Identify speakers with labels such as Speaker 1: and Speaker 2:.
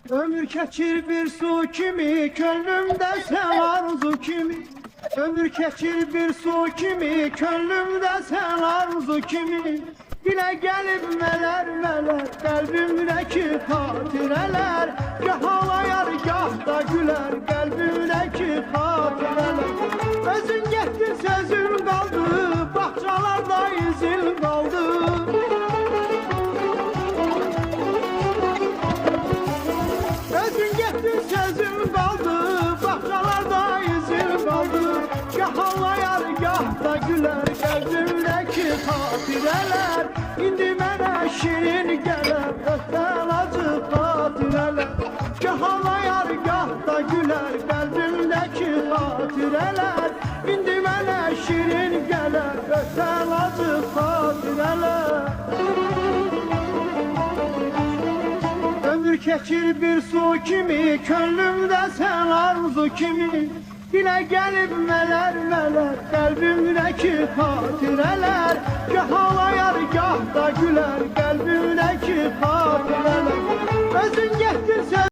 Speaker 1: Ömür keçir bir su kimi, könlümde sen arzu kimi. Ömür keçir bir su kimi, könlümde sen arzu kimi. Dile gelip meler meler, kalbimdeki hatireler. Gah ağlayar gah da güler, kalbimdeki hatireler. Özün gettin sözün kaldı, bahçalarda izin kaldı. Özün gettin sözün kaldı, bahçalarda izin kaldı. Gah ağlayar gah da güler, kalbimdeki hatireler. İndi mənə şirin gələr, ötən acı xatirələr. Gah ağlayar gah da gülər, kalbimdeki hatireler. İndi mənə şirin gələr, ötən acı xatirələr. Ömür keçir bir su kimi, könlümde sen arzu kimi. Dile gelip meler meler, kalbimdeki hatireler. Gah ağlayar gah da güler, kalbimdeki hatireler.